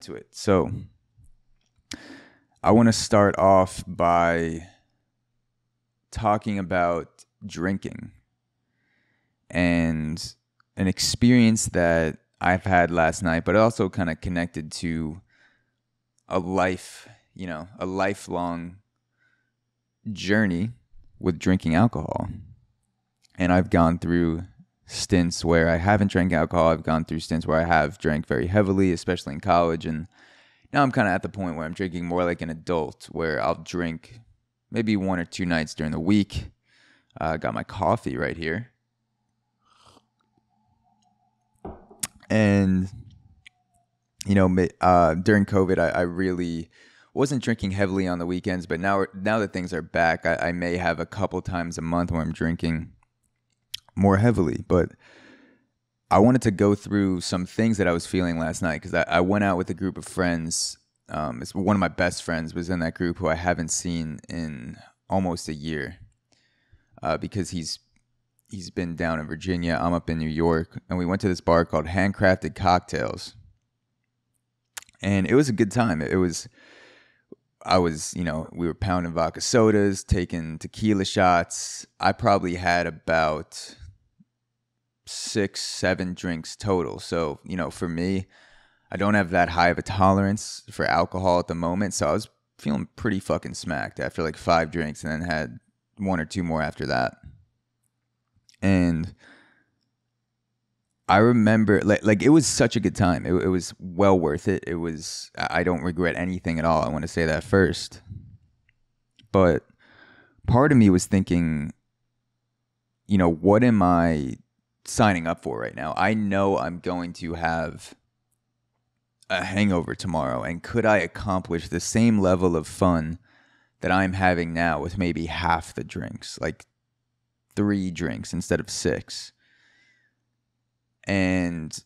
to it. So I want to start off by talking about drinking and an experience that I've had last night, but also kind of connected to a lifelong journey with drinking alcohol. And I've gone through stints where I haven't drank alcohol. I've gone through stints where I have drank very heavily, especially in college. And now I'm kind of at the point where I'm drinking more like an adult, where I'll drink maybe 1 or 2 nights during the week. I got my coffee right here. And, during COVID, I really wasn't drinking heavily on the weekends. But now that things are back, I may have a couple times a month where I'm drinking more heavily. But I wanted to go through some things that I was feeling last night because I went out with a group of friends. It's one of my best friends was in that group who I haven't seen in almost a year because he's been down in Virginia. I'm up in New York, and we went to this bar called Handcrafted Cocktails, and it was a good time. We were pounding vodka sodas, taking tequila shots. I probably had about 6-7 drinks total. So, for me, I don't have that high of a tolerance for alcohol at the moment. So I was feeling pretty fucking smacked after like 5 drinks and then had 1 or 2 more after that. And I remember like it was such a good time. It was well worth it. I don't regret anything at all. I want to say that first. But part of me was thinking, what am I signing up for right now? I know I'm going to have a hangover tomorrow, and could I accomplish the same level of fun that I'm having now with maybe half the drinks, like 3 drinks instead of 6? And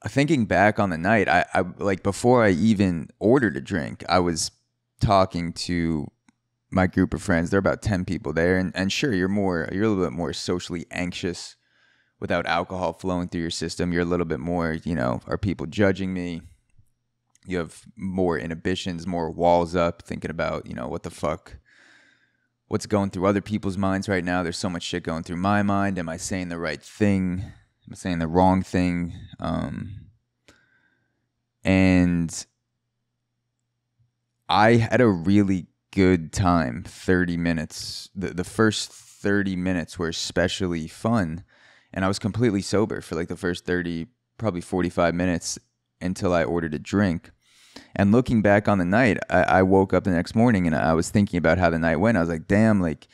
thinking back on the night, I like before I even ordered a drink, I was talking to my group of friends. There are about 10 people there, and sure, you're a little bit more socially anxious without alcohol flowing through your system. You're a little bit more, are people judging me? You have more inhibitions, more walls up, thinking about, what the fuck, what's going through other people's minds right now. There's so much shit going through my mind. Am I saying the right thing? Am I saying the wrong thing? And I had a really good time. 30 minutes. The first 30 minutes were especially fun. And I was completely sober for like the first 30, probably 45 minutes until I ordered a drink. And looking back on the night, I woke up the next morning and I was thinking about how the night went. I was like, damn, like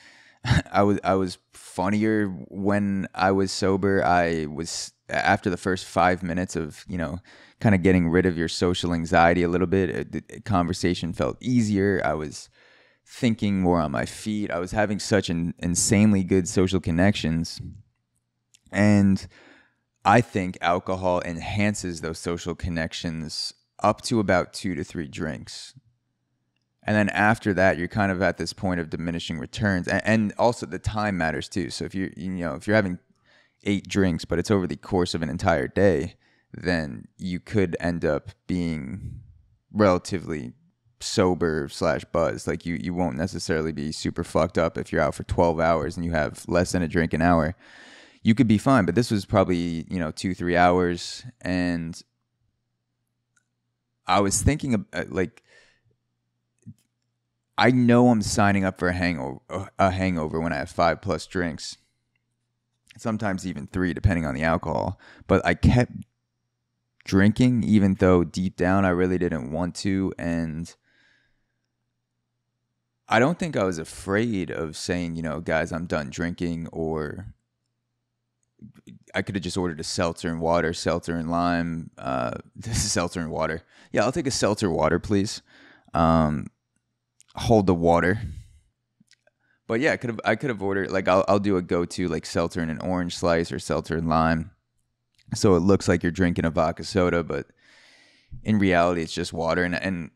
I was funnier when I was sober. I was, after the first 5 minutes of, kind of getting rid of your social anxiety a little bit, the conversation felt easier. I was thinking more on my feet. I was having such insanely good social connections. And I think alcohol enhances those social connections up to about 2 to 3 drinks. And then after that, you're kind of at this point of diminishing returns. And also the time matters too. So if if you're having 8 drinks, but it's over the course of an entire day, then you could end up being relatively sober / buzzed. Like you won't necessarily be super fucked up if you're out for 12 hours and you have less than a drink an hour. You could be fine, but this was probably, 2-3 hours. And I was thinking of I know I'm signing up for a hangover when I have 5+ drinks, sometimes even 3, depending on the alcohol. But I kept drinking, even though deep down I really didn't want to. And I don't think I was afraid of saying, guys, I'm done drinking, or I could have just ordered a seltzer and water, seltzer and lime. This is seltzer and water. Yeah, I'll take a seltzer water, please. Hold the water. But yeah, I could have ordered, like, I'll do a go-to, like seltzer and an orange slice or seltzer and lime. So it looks like you're drinking a vodka soda, but in reality, it's just water. And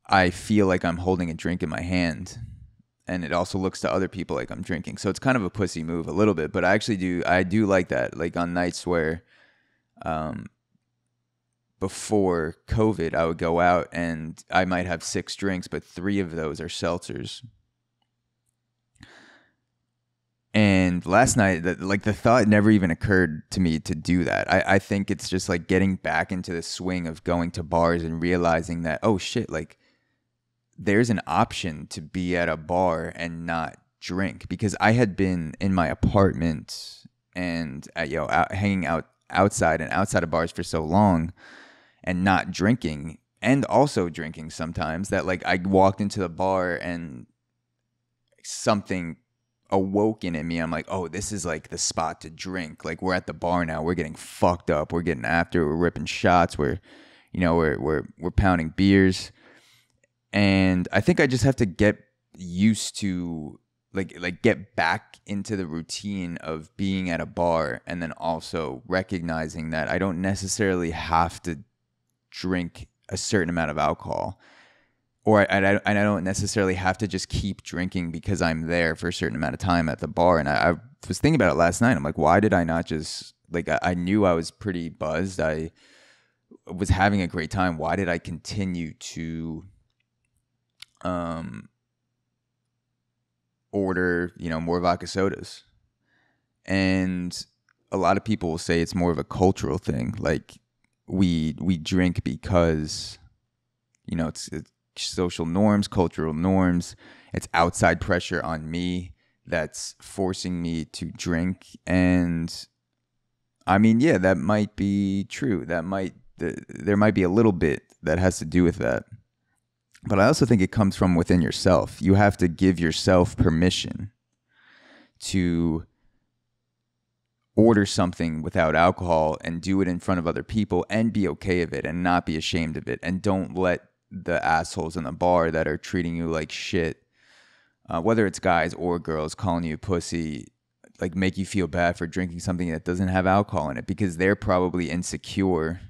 I feel like I'm holding a drink in my hand. And it also looks to other people like I'm drinking. So it's kind of a pussy move a little bit. But I do like that. Like on nights where before COVID, I would go out and I might have 6 drinks, but 3 of those are seltzers. And last night, the thought never even occurred to me to do that. I think it's just like getting back into the swing of going to bars and realizing that, oh shit, like there's an option to be at a bar and not drink. Because I had been in my apartment and hanging out outside and outside of bars for so long and not drinking, and also drinking sometimes, that like I walked into the bar and something awoken in me. I'm like, oh, this is like the spot to drink. Like, we're at the bar now. We're getting fucked up. We're getting after it. We're ripping shots. We're pounding beers. And I think I just have to get used to like get back into the routine of being at a bar, and then also recognizing that I don't necessarily have to drink a certain amount of alcohol, or I don't necessarily have to just keep drinking because I'm there for a certain amount of time at the bar. And I was thinking about it last night. I'm like, why did I not just, like, I knew I was pretty buzzed. I was having a great time. Why did I continue to order, more vodka sodas? And a lot of people will say it's more of a cultural thing. Like, we drink because, it's social norms, cultural norms. It's outside pressure on me that's forcing me to drink. And I mean, yeah, that might be true. There might be a little bit that has to do with that. But I also think it comes from within yourself. You have to give yourself permission to order something without alcohol and do it in front of other people and be okay with it and not be ashamed of it. And don't let the assholes in the bar that are treating you like shit, whether it's guys or girls calling you a pussy, like, make you feel bad for drinking something that doesn't have alcohol in it, because they're probably insecure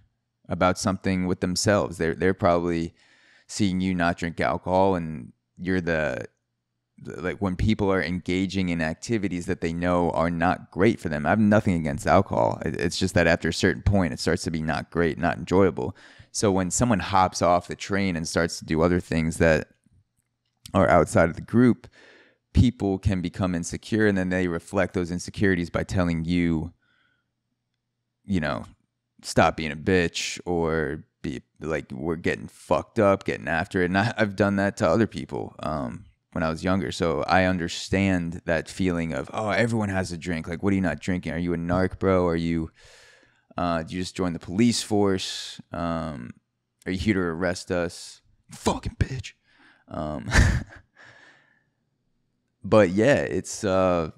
about something with themselves. They're probably seeing you not drink alcohol, and you're like, when people are engaging in activities that they know are not great for them. I have nothing against alcohol. It's just that after a certain point, it starts to be not great, not enjoyable. So when someone hops off the train and starts to do other things that are outside of the group, people can become insecure, and then they reflect those insecurities by telling you, stop being a bitch, or be like, we're getting fucked up, getting after it. And I've done that to other people when I was younger. So I understand that feeling of, oh, everyone has a drink. Like, what are you not drinking? Are you a narc, bro? Are you, did you just join the police force? Are you here to arrest us? Fucking bitch. But yeah, it's, and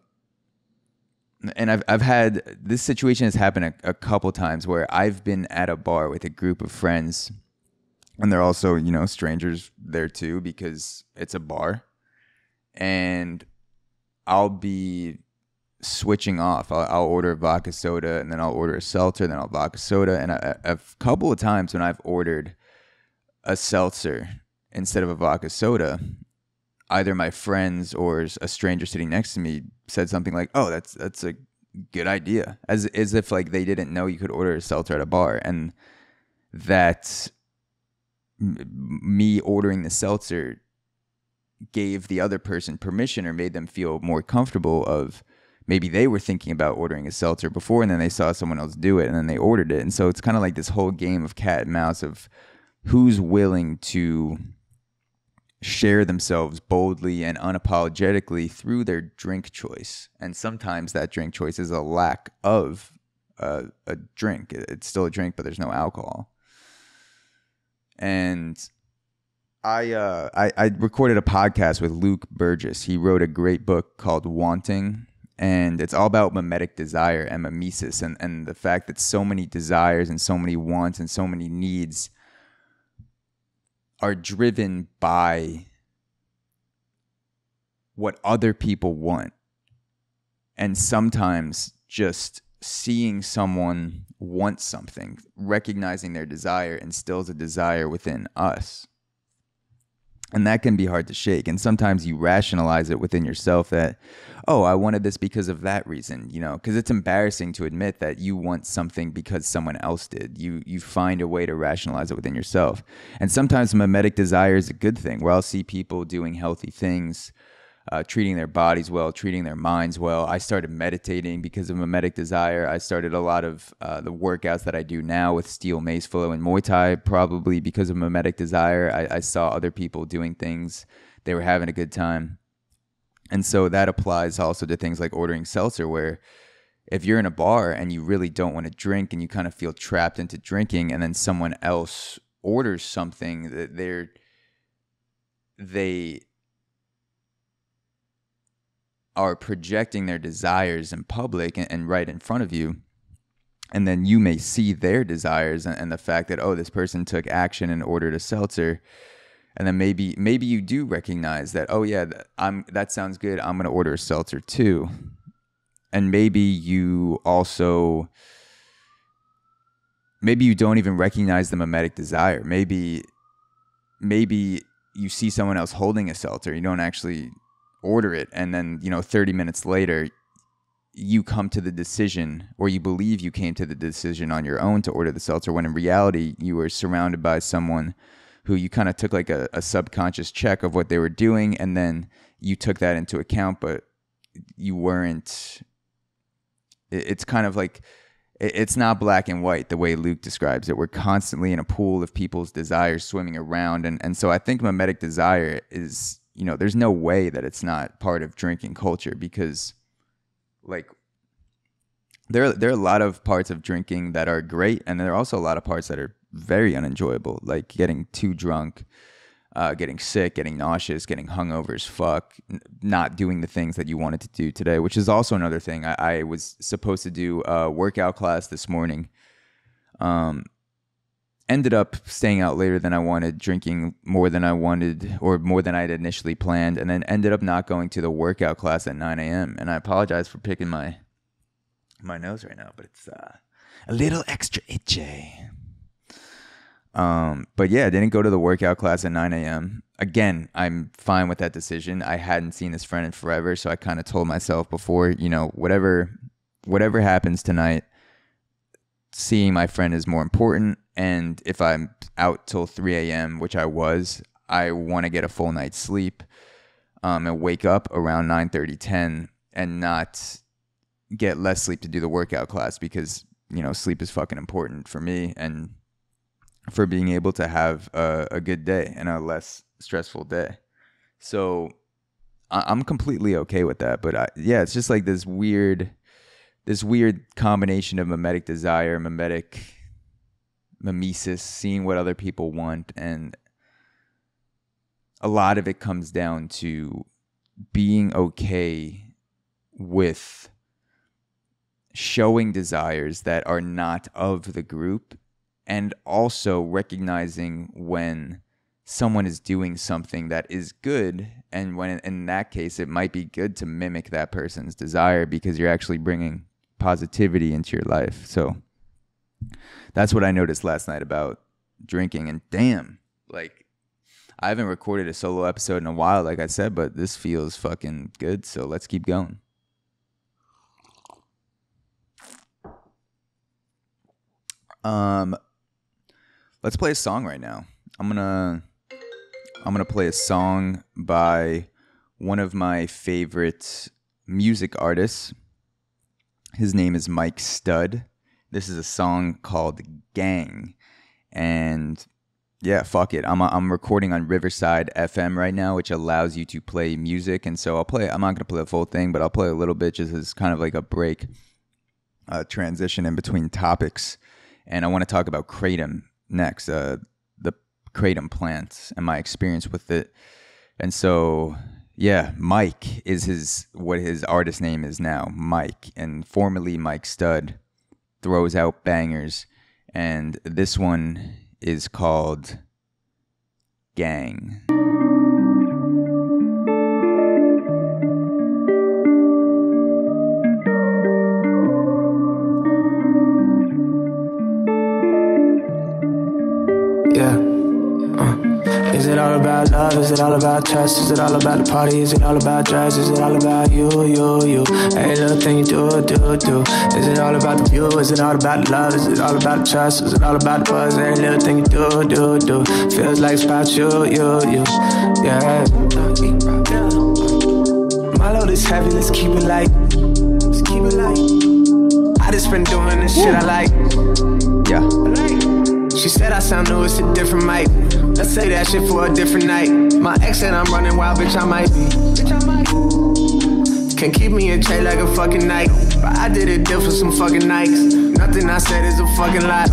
I've had, this situation has happened a couple times where I've been at a bar with a group of friends, and they're also, strangers there too, because it's a bar, and I'll be switching off. I'll order a vodka soda, and then I'll order a seltzer, then I'll vodka soda. And a couple of times when I've ordered a seltzer instead of a vodka soda, either my friends or a stranger sitting next to me said something like, oh, that's a good idea. As if like they didn't know you could order a seltzer at a bar, and that me ordering the seltzer gave the other person permission, or made them feel more comfortable of, maybe they were thinking about ordering a seltzer before, and then they saw someone else do it, and then they ordered it. And so it's kind of like this whole game of cat and mouse of who's willing to share themselves boldly and unapologetically through their drink choice. And sometimes that drink choice is a lack of a drink. It's still a drink, but there's no alcohol. And I recorded a podcast with Luke Burgess. He wrote a great book called Wanting, and it's all about mimetic desire and mimesis, and the fact that so many desires and so many wants and so many needs are driven by what other people want. And sometimes just seeing someone want something, recognizing their desire, instills a desire within us. And that can be hard to shake. And sometimes you rationalize it within yourself that, oh, I wanted this because of that reason, because it's embarrassing to admit that you want something because someone else did. You find a way to rationalize it within yourself. And sometimes mimetic desire is a good thing, where I'll see people doing healthy things, treating their bodies well, treating their minds well. I started meditating because of mimetic desire. I started a lot of the workouts that I do now with steel mace flow and Muay Thai, probably because of mimetic desire. I saw other people doing things. They were having a good time. And so that applies also to things like ordering seltzer, where if you're in a bar and you really don't want to drink and you kind of feel trapped into drinking, and then someone else orders something that they are projecting their desires in public and right in front of you, and then you may see their desires and the fact that, oh, this person took action and ordered a seltzer, and then maybe you do recognize that, oh yeah, that sounds good, I'm going to order a seltzer too. And maybe you don't even recognize the mimetic desire. Maybe you see someone else holding a seltzer, you don't actually order it, and then 30 minutes later you come to the decision, or you believe you came to the decision on your own to order the seltzer, when in reality you were surrounded by someone who you kind of took like a subconscious check of what they were doing, and then you took that into account, but you weren't. It's kind of like, it's not black and white the way Luke describes it. We're constantly in a pool of people's desires swimming around, and so I think mimetic desire is, there's no way that it's not part of drinking culture, because like there are a lot of parts of drinking that are great, and there are also a lot of parts that are very unenjoyable, like getting too drunk, getting sick, getting nauseous, getting hungover as fuck, not doing the things that you wanted to do today, which is also another thing. I was supposed to do a workout class this morning. Ended up staying out later than I wanted, drinking more than I wanted, or more than I had initially planned, and then ended up not going to the workout class at 9 a.m. And I apologize for picking my nose right now, but it's a little extra itchy. But yeah, I didn't go to the workout class at 9 a.m. Again, I'm fine with that decision. I hadn't seen this friend in forever, so I kind of told myself before, whatever happens tonight, seeing my friend is more important. And if I'm out till 3 a.m., which I was, I want to get a full night's sleep, and wake up around 9:30, 10, and not get less sleep to do the workout class, because, sleep is fucking important for me and for being able to have a good day and a less stressful day. So I'm completely okay with that. But it's just like this weird combination of mimetic desire, mimesis, seeing what other people want, and a lot of it comes down to being okay with showing desires that are not of the group, and also recognizing when someone is doing something that is good, and when in that case it might be good to mimic that person's desire, because you're actually bringing positivity into your life. So that's what I noticed last night about drinking. And damn, like, I haven't recorded a solo episode in a while, like I said, but this feels fucking good. So let's keep going. Let's play a song right now. I'm gonna play a song by one of my favorite music artists. His name is Mike Stud. This is a song called Gang. And yeah, fuck it. I'm recording on Riverside FM right now, which allows you to play music. And so I'm not going to play the full thing, but I'll play a little bit just as kind of like a break, transition in between topics. And I want to talk about kratom next, the kratom plant and my experience with it. And so, yeah, Mike is what his artist name is now, Mike, and formerly Mike Stud, throws out bangers, and this one is called Gang. Yeah, Is it all about love? Is it all about trust? Is it all about the party? Is it all about drugs? Is it all about you? Every little thing you do. Is it all about the view? Is it all about love? Is it all about trust? Is it all about the buzz? Every little thing you do. Feels like it's about you. Yeah. My load is heavy, let's keep it light. I just been doing this shit I like. Yeah. She said I sound new, it's a different mic. Let's say that shit for a different night. My ex said I'm running wild, bitch, I might be. Can't keep me in check like a fucking night. But I did a deal for some fucking Nikes. Nothing I said is a fucking lie.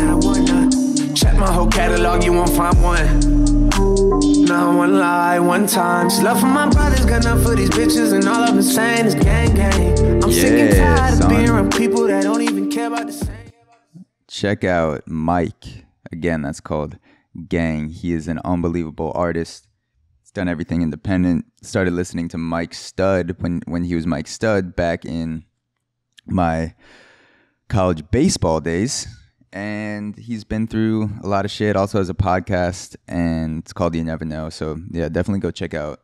Not one. Check my whole catalog, you won't find one. Not one lie, one time. Just love for my brothers, got enough for these bitches. And all I've been saying is gang. I'm sick and tired of being around people that don't even care about the same. Check out Mike. Again, that's called Gang. He is an unbelievable artist. He's done everything independent. Started listening to Mike Stud when he was Mike Stud back in my college baseball days. And he's been through a lot of shit. Also has a podcast, and it's called You Never Know. So yeah, definitely go check out